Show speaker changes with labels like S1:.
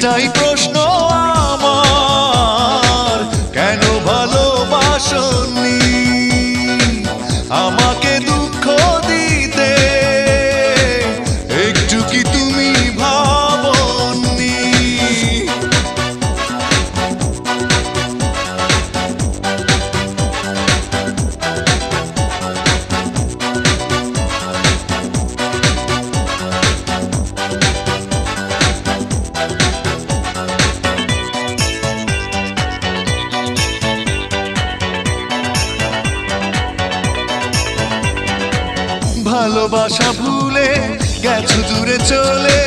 S1: একটাই প্রশ্ন আমার, কেন ভালোবাসনি আমাকে দুঃখ দিতে? একটু কি তুমি ভাবনি? ভালোবাসা ভুলে গেছো দূরে চলে,